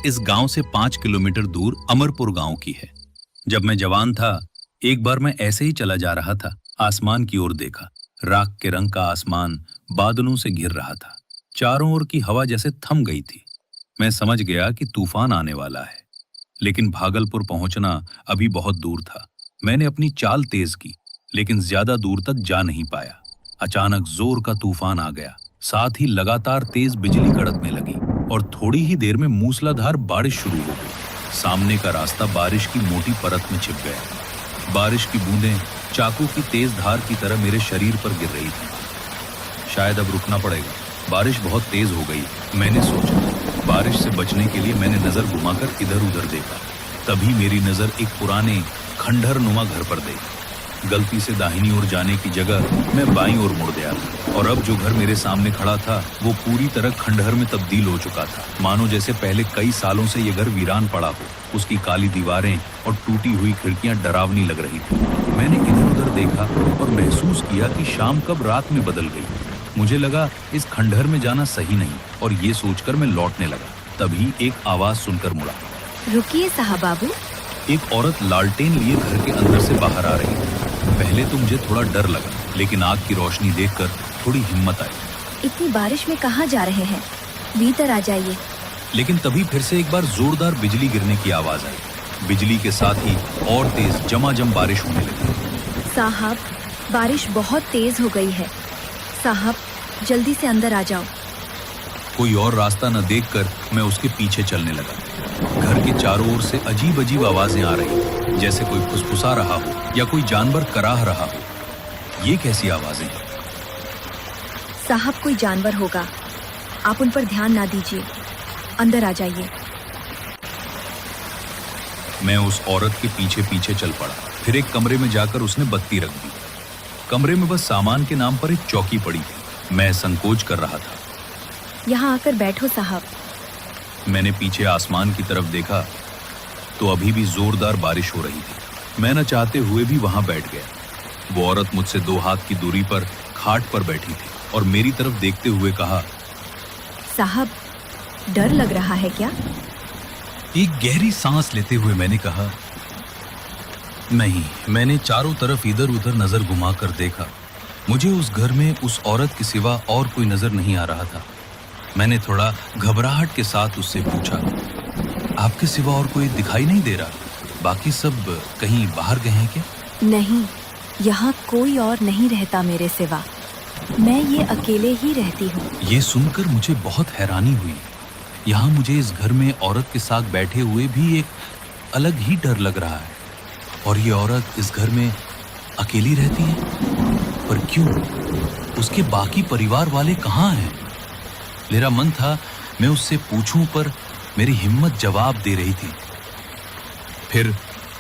इस गांव से 5 किलोमीटर दूर अमरपुर गांव की है। जब मैं जवान था, एक बार मैं ऐसे ही चला जा रहा था। आसमान की ओर देखा। राख के रंग का आसमान बादलों से घिर रहा था। चारों ओर की हवा जैसे थम गई थी। मैं समझ गया कि तूफान आने वाला है, लेकिन भागलपुर पहुंचना अभी बहुत दूर था। मैंने अपनी चाल तेज की, लेकिन ज्यादा दूर तक जा नहीं पाया। अचानक जोर का तूफान आ गया। साथ ही लगातार तेज बिजली कड़कने लगी और थोड़ी ही देर में मूसलाधार बारिश शुरू हो गई। सामने का रास्ता बारिश की मोटी परत में छिप गया। बारिश की बूंदें चाकू की तेज धार की तरह मेरे शरीर पर गिर रही थी। शायद अब रुकना पड़ेगा। बारिश बहुत तेज हो गई, मैंने सोचा। बारिश से बचने के लिए मैंने नजर घुमाकर इधर उधर देखा। तभी मेरी नजर एक पुराने खंडहर नुमा घर पर गई। गलती से दाहिनी ओर जाने की जगह मैं बाईं ओर मुड़ गया और अब जो घर मेरे सामने खड़ा था वो पूरी तरह खंडहर में तब्दील हो चुका था। मानो जैसे पहले कई सालों से ये घर वीरान पड़ा हो। उसकी काली दीवारें और टूटी हुई खिड़कियां डरावनी लग रही थी। मैंने इधर उधर देखा और महसूस किया कि शाम कब रात में बदल गई। मुझे लगा इस खंडहर में जाना सही नहीं और ये सोचकर मैं लौटने लगा। तभी एक आवाज सुनकर मुड़ा। रुकिए साहब बाबू। एक औरत लालटेन लिए घर के अंदर से बाहर आ रही थी। पहले तो मुझे थोड़ा डर लगा, लेकिन आग की रोशनी देखकर थोड़ी हिम्मत आई। इतनी बारिश में कहाँ जा रहे हैं? भीतर आ जाइए। लेकिन तभी फिर से एक बार जोरदार बिजली गिरने की आवाज आई। बिजली के साथ ही और तेज झमाझम बारिश होने लगी। साहब, बारिश बहुत तेज हो गई है। साहब, जल्दी से अंदर आ जाओ। कोई और रास्ता न देखकर मैं उसके पीछे चलने लगा। घर के चारों ओर से अजीब अजीब आवाजें आ रही, जैसे कोई फुसफुसा रहा हो या कोई जानवर कराह रहा हो। ये कैसी आवाजें? साहब, कोई जानवर होगा। आप उन पर ध्यान ना दीजिए। अंदर आ जाइए। मैं उस औरत के पीछे पीछे चल पड़ा। फिर एक कमरे में जाकर उसने बत्ती रख दी। कमरे में बस सामान के नाम पर एक चौकी पड़ी थी। मैं संकोच कर रहा था। यहाँ आकर बैठो साहब। मैंने पीछे आसमान की तरफ देखा तो अभी भी जोरदार बारिश हो रही थी। मैं न चाहते हुए भी वहां बैठ गया। वो औरत मुझसे 2 हाथ की दूरी पर खाट पर बैठी थी और मेरी तरफ देखते हुए कहा, साहब, डर लग रहा है क्या? एक गहरी सांस लेते हुए मैंने कहा, नहीं। मैंने चारों तरफ इधर उधर नजर घुमाकर देखा। मुझे उस घर में उस औरत के सिवा और कोई नजर नहीं आ रहा था। मैंने थोड़ा घबराहट के साथ उससे पूछा, आपके सिवा और कोई दिखाई नहीं दे रहा? बाकी सब कहीं बाहर गए हैं क्या? नहीं, यहाँ कोई और नहीं रहता मेरे सिवा। मैं ये अकेले ही रहती हूँ। ये सुनकर मुझे बहुत हैरानी हुई। यहाँ मुझे इस घर में औरत के साथ बैठे हुए भी एक अलग ही डर लग रहा है। और ये औरत इस घर में अकेली रहती है? पर क्यों? उसके बाकी परिवार वाले कहाँ हैं? मेरा मन था मैं उससे पूछूं, पर मेरी हिम्मत जवाब दे रही थी। फिर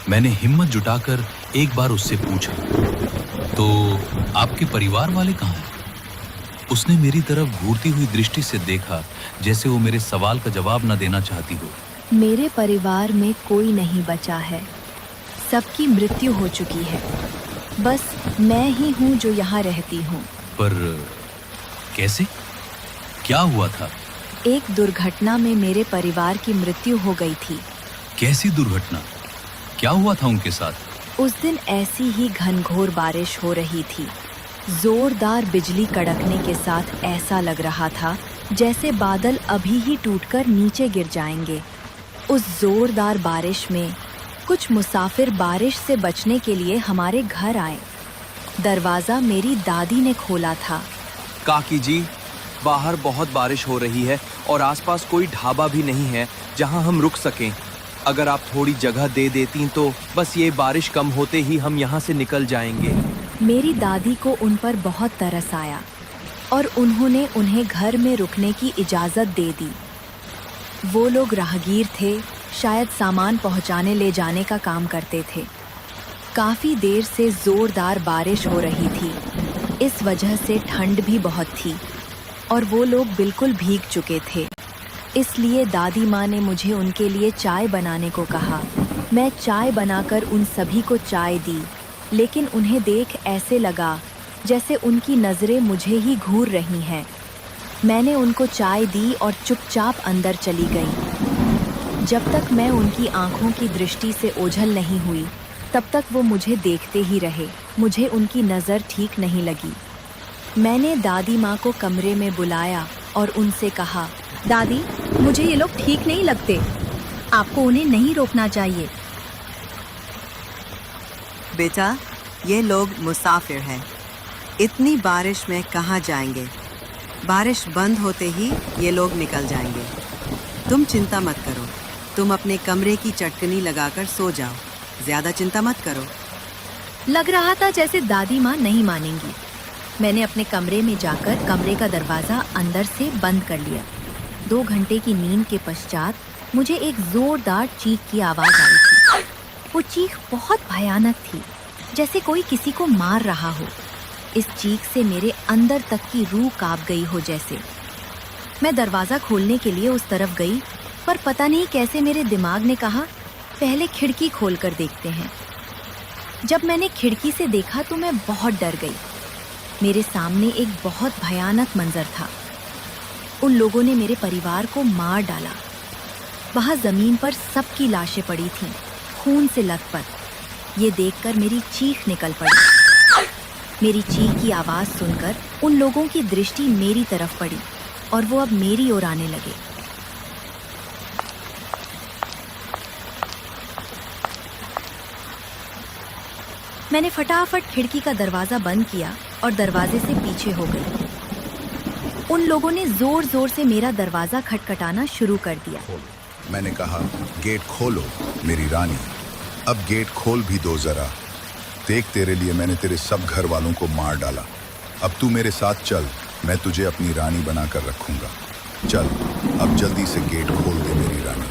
मैंने हिम्मत जुटाकर एक बार उससे पूछा, तो आपके परिवार वाले कहाँ हैं? उसने मेरी तरफ घूरती हुई दृष्टि से देखा, जैसे वो मेरे सवाल का जवाब न देना चाहती हो। मेरे परिवार में कोई नहीं बचा है। सबकी मृत्यु हो चुकी है। बस मैं ही हूँ जो यहाँ रहती हूँ। पर कैसे? क्या हुआ था? एक दुर्घटना में मेरे परिवार की मृत्यु हो गई थी। कैसी दुर्घटना? क्या हुआ था उनके साथ? उस दिन ऐसी ही घनघोर बारिश हो रही थी। जोरदार बिजली कड़कने के साथ ऐसा लग रहा था जैसे बादल अभी ही टूटकर नीचे गिर जाएंगे। उस जोरदार बारिश में कुछ मुसाफिर बारिश से बचने के लिए हमारे घर आए। दरवाजा मेरी दादी ने खोला था। काकी जी, बाहर बहुत बारिश हो रही है और आसपास कोई ढाबा भी नहीं है जहां हम रुक सकें। अगर आप थोड़ी जगह दे देती तो बस ये बारिश कम होते ही हम यहाँ से निकल जाएंगे। मेरी दादी को उन पर बहुत तरस आया और उन्होंने उन्हें घर में रुकने की इजाज़त दे दी। वो लोग राहगीर थे, शायद सामान पहुँचाने ले जाने का काम करते थे। काफ़ी देर से ज़ोरदार बारिश हो रही थी। इस वजह से ठंड भी बहुत थी और वो लोग बिल्कुल भीग चुके थे। इसलिए दादी माँ ने मुझे उनके लिए चाय बनाने को कहा। मैं चाय बनाकर उन सभी को चाय दी, लेकिन उन्हें देख ऐसे लगा जैसे उनकी नज़रें मुझे ही घूर रही हैं। मैंने उनको चाय दी और चुपचाप अंदर चली गई। जब तक मैं उनकी आंखों की दृष्टि से ओझल नहीं हुई, तब तक वो मुझे देखते ही रहे। मुझे उनकी नज़र ठीक नहीं लगी। मैंने दादी माँ को कमरे में बुलाया और उनसे कहा, दादी, मुझे ये लोग ठीक नहीं लगते। आपको उन्हें नहीं रोकना चाहिए। बेटा, ये लोग मुसाफिर हैं। इतनी बारिश में कहाँ जाएंगे? बारिश बंद होते ही ये लोग निकल जाएंगे। तुम चिंता मत करो। तुम अपने कमरे की चटकनी लगाकर सो जाओ। ज़्यादा चिंता मत करो। लग रहा था जैसे दादी माँ नहीं मानेंगी। मैंने अपने कमरे में जाकर कमरे का दरवाज़ा अंदर से बंद कर लिया। 2 घंटे की नींद के पश्चात मुझे एक जोरदार चीख की आवाज़ आई थी। वो चीख बहुत भयानक थी, जैसे कोई किसी को मार रहा हो। इस चीख से मेरे अंदर तक की रूह कांप गई हो जैसे। मैं दरवाज़ा खोलने के लिए उस तरफ गई, पर पता नहीं कैसे मेरे दिमाग ने कहा, पहले खिड़की खोल कर देखते हैं। जब मैंने खिड़की से देखा तो मैं बहुत डर गई। मेरे सामने एक बहुत भयानक मंजर था। उन लोगों ने मेरे परिवार को मार डाला। वहाँ ज़मीन पर सबकी लाशें पड़ी थीं, खून से लथपथ। ये देखकर मेरी चीख निकल पड़ी। मेरी चीख की आवाज़ सुनकर उन लोगों की दृष्टि मेरी तरफ पड़ी और वो अब मेरी ओर आने लगे। मैंने फटाफट खिड़की का दरवाज़ा बंद किया और दरवाजे से पीछे हो गई। उन लोगों ने जोर जोर से मेरा दरवाज़ा खटखटाना शुरू कर दिया। मैंने कहा, गेट खोलो मेरी रानी, अब गेट खोल भी दो जरा। देख, तेरे लिए मैंने तेरे सब घर वालों को मार डाला। अब तू मेरे साथ चल, मैं तुझे अपनी रानी बनाकर रखूंगा। चल, अब जल्दी से गेट खोल दे मेरी रानी।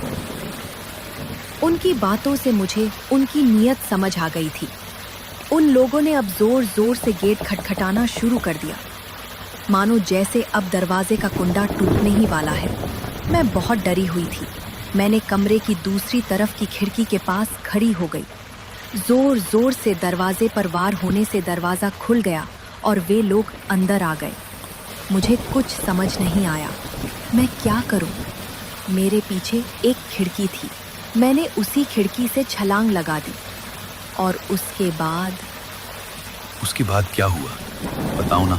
उनकी बातों से मुझे उनकी नीयत समझ आ गई थी। उन लोगों ने अब जोर जोर से गेट खटखटाना शुरू कर दिया, मानो जैसे अब दरवाजे का कुंडा टूटने ही वाला है। मैं बहुत डरी हुई थी। मैंने कमरे की दूसरी तरफ की खिड़की के पास खड़ी हो गई। जोर जोर से दरवाजे पर वार होने से दरवाज़ा खुल गया और वे लोग अंदर आ गए। मुझे कुछ समझ नहीं आया, मैं क्या करूं? मेरे पीछे एक खिड़की थी। मैंने उसी खिड़की से छलांग लगा दी और उसके बाद क्या हुआ, बताओ ना।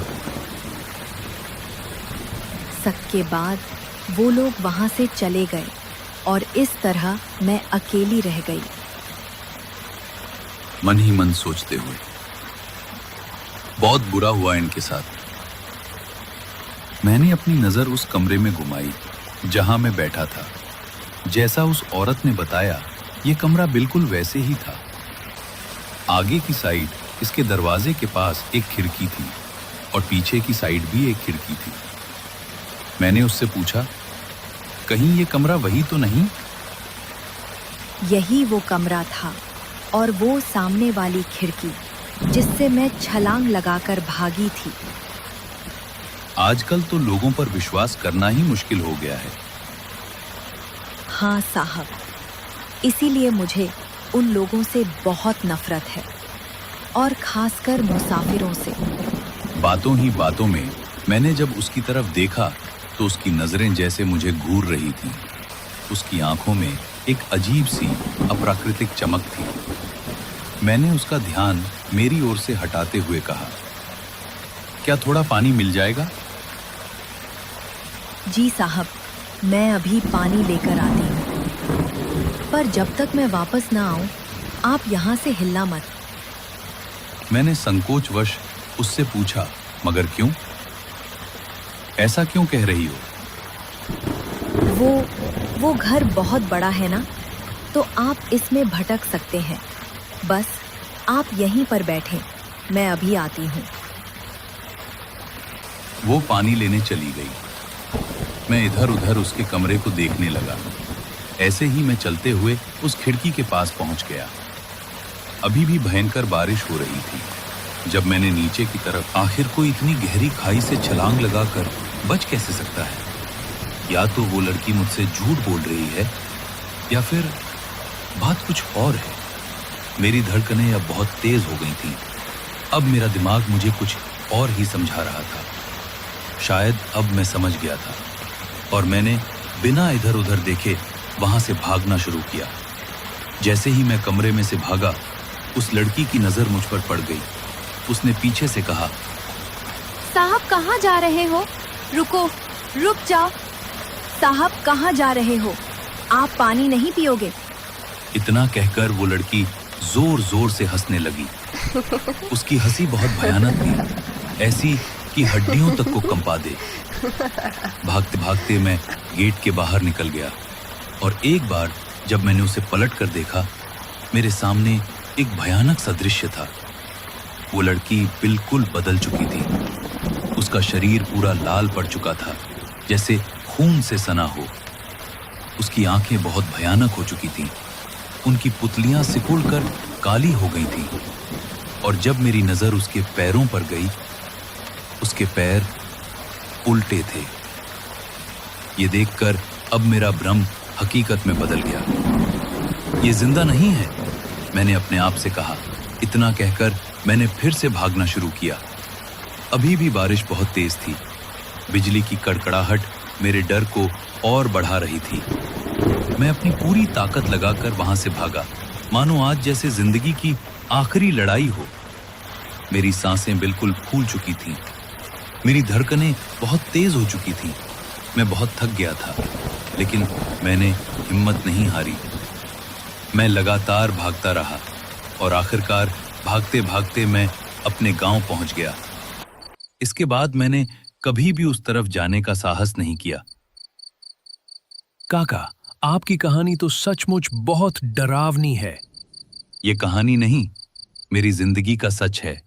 सबके बाद वो लोग वहां से चले गए और इस तरह मैं अकेली रह गई। मन ही मन सोचते हुए, बहुत बुरा हुआ इनके साथ। मैंने अपनी नजर उस कमरे में घुमाई जहां मैं बैठा था। जैसा उस औरत ने बताया, ये कमरा बिल्कुल वैसे ही था। आगे की साइड इसके दरवाजे के पास एक खिड़की थी और पीछे की साइड भी एक खिड़की थी। मैंने उससे पूछा, कहीं ये कमरा वही तो नहीं? यही वो कमरा था और वो सामने वाली खिड़की जिससे मैं छलांग लगाकर भागी थी। आजकल तो लोगों पर विश्वास करना ही मुश्किल हो गया है। हाँ साहब, इसीलिए मुझे उन लोगों से बहुत नफरत है, और खासकर मुसाफिरों से। बातों ही बातों में मैंने जब उसकी तरफ देखा तो उसकी नजरें जैसे मुझे घूर रही थीं। उसकी आंखों में एक अजीब सी अप्राकृतिक चमक थी। मैंने उसका ध्यान मेरी ओर से हटाते हुए कहा, क्या थोड़ा पानी मिल जाएगा? जी साहब, मैं अभी पानी लेकर आती हूँ, पर जब तक मैं वापस ना आऊँ आप यहाँ से हिलना मत। मैंने संकोचवश उससे पूछा, मगर क्यों? ऐसा क्यों कह रही हो? वो घर बहुत बड़ा है ना, तो आप इसमें भटक सकते हैं। बस आप यहीं पर बैठें, मैं अभी आती हूँ। वो पानी लेने चली गई। मैं इधर उधर उसके कमरे को देखने लगा। ऐसे ही मैं चलते हुए उस खिड़की के पास पहुंच गया। अभी भी भयंकर बारिश हो रही थी। जब मैंने नीचे की तरफ, आखिर कोई इतनी गहरी खाई से छलांग लगाकर बच कैसे सकता है? या तो वो लड़की मुझसे झूठ बोल रही है या फिर बात कुछ और है। मेरी धड़कनें अब बहुत तेज हो गई थीं। अब मेरा दिमाग मुझे कुछ और ही समझा रहा था। शायद अब मैं समझ गया था और मैंने बिना इधर उधर देखे वहां से भागना शुरू किया। जैसे ही मैं कमरे में से भागा, उस लड़की की नजर मुझ पर पड़ गई। उसने पीछे से कहा, साहब कहाँ जा रहे हो? रुको, रुक जाओ। साहब कहाँ जा रहे हो? आप पानी नहीं पियोगे? इतना कहकर वो लड़की जोर जोर से हंसने लगी। उसकी हंसी बहुत भयानक थी, ऐसी कि हड्डियों तक को कंपा दे। भागते भागते मैं गेट के बाहर निकल गया और एक बार जब मैंने उसे पलट कर देखा, मेरे सामने एक भयानक सा दृश्य था। वो लड़की बिल्कुल बदल चुकी थी। उसका शरीर पूरा लाल पड़ चुका था, जैसे खून से सना हो। उसकी आंखें बहुत भयानक हो चुकी थीं। उनकी पुतलियां सिकुड़कर काली हो गई थीं। और जब मेरी नजर उसके पैरों पर गई, उसके पैर उल्टे थे। ये देखकर अब मेरा भ्रम हकीकत में बदल गया। ये जिंदा नहीं है, मैंने अपने आप से कहा। इतना कहकर मैंने फिर से भागना शुरू किया। अभी भी बारिश बहुत तेज थी। बिजली की कड़कड़ाहट मेरे डर को और बढ़ा रही थी। मैं अपनी पूरी ताकत लगाकर वहां से भागा, मानो आज जैसे जिंदगी की आखिरी लड़ाई हो। मेरी सांसें बिल्कुल फूल चुकी थीं। मेरी धड़कनें बहुत तेज हो चुकी थीं। मैं बहुत थक गया था, लेकिन मैंने हिम्मत नहीं हारी। मैं लगातार भागता रहा और आखिरकार भागते भागते मैं अपने गांव पहुंच गया। इसके बाद मैंने कभी भी उस तरफ जाने का साहस नहीं किया। काका, आपकी कहानी तो सचमुच बहुत डरावनी है। ये कहानी नहीं, मेरी जिंदगी का सच है।